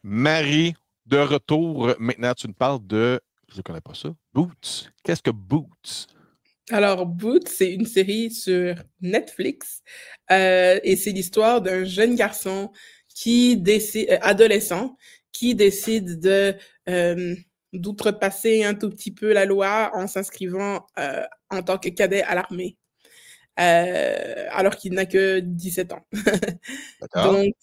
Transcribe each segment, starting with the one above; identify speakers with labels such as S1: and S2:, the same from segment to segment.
S1: Marie, de retour. Maintenant, tu nous parles de. Je ne connais pas ça. Boots. Qu'est-ce que Boots?
S2: Alors, Boots, c'est une série sur Netflix et c'est l'histoire d'un jeune garçon qui décide, adolescent, qui décide euh, d'outrepasser un tout petit peu la loi en s'inscrivant en tant que cadet à l'armée, alors qu'il n'a que 17 ans.
S1: D'accord.
S2: Donc,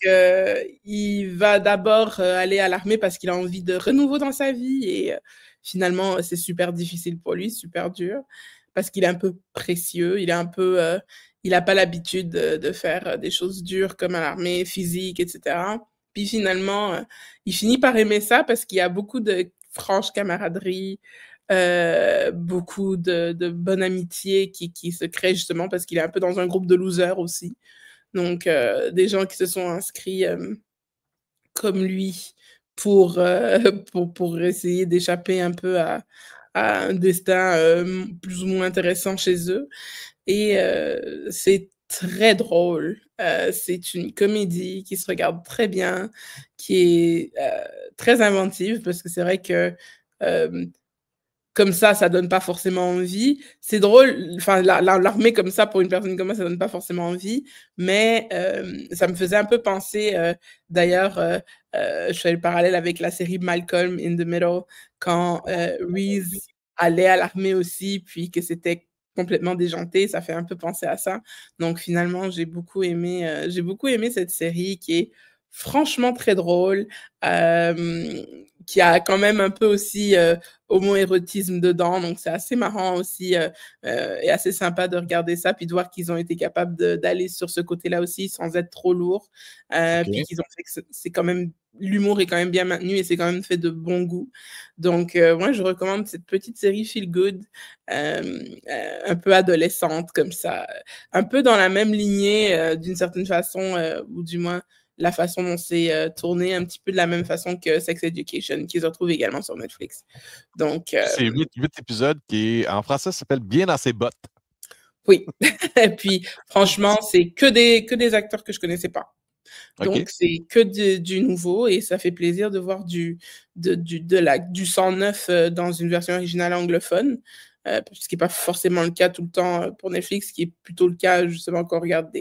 S2: il va d'abord aller à l'armée parce qu'il a envie de renouveau dans sa vie et finalement, c'est super difficile pour lui, super dur, parce qu'il est un peu précieux, il est un peu, il n'a pas l'habitude de faire des choses dures comme à l'armée, physique, etc. Puis finalement, il finit par aimer ça parce qu'il y a beaucoup de franche camaraderie, beaucoup de bonne amitié qui se crée justement parce qu'il est un peu dans un groupe de losers aussi. Donc, des gens qui se sont inscrits comme lui pour essayer d'échapper un peu à un destin plus ou moins intéressant chez eux. Et c'est très drôle. C'est une comédie qui se regarde très bien, qui est très inventive, parce que c'est vrai que euh, comme ça donne pas forcément envie. C'est drôle, enfin, l'armée comme ça, pour une personne comme moi, ça donne pas forcément envie, mais ça me faisait un peu penser, d'ailleurs, je fais le parallèle avec la série Malcolm in the Middle, quand Reese allait à l'armée aussi, puis que c'était complètement déjanté, ça fait un peu penser à ça. Donc finalement, j'ai beaucoup aimé cette série qui est franchement très drôle, qui a quand même un peu aussi homo-érotisme dedans, donc c'est assez marrant aussi et assez sympa de regarder ça, puis de voir qu'ils ont été capables d'aller sur ce côté-là aussi sans être trop lourd, puis
S1: OK.
S2: qu'ils ont fait que c'est quand même, l'humour est quand même bien maintenu et c'est quand même fait de bon goût. Donc moi je recommande cette petite série Feel Good, un peu adolescente comme ça, un peu dans la même lignée d'une certaine façon, ou du moins la façon dont c'est tourné, un petit peu de la même façon que Sex Education, qui se retrouve également sur Netflix. Donc,
S1: C'est huit épisodes qui, en français, s'appelle Bien dans ses bottes.
S2: oui. Et puis, franchement, c'est que des acteurs que je connaissais pas.
S1: OK.
S2: Donc, c'est que du nouveau et ça fait plaisir de voir du sang neuf dans une version originale anglophone, ce qui n'est pas forcément le cas tout le temps pour Netflix, ce qui est plutôt le cas justement quand on regarde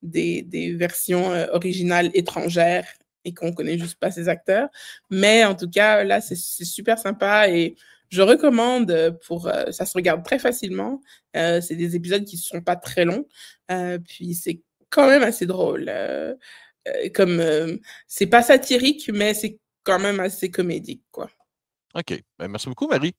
S2: des versions originales étrangères et qu'on connaît juste pas ces acteurs. Mais en tout cas, là, c'est super sympa et je recommande ça se regarde très facilement. C'est des épisodes qui ne sont pas très longs, puis c'est quand même assez drôle. Comme c'est pas satirique, mais c'est quand même assez comédique, quoi.
S1: OK. Ben, merci beaucoup, Marie.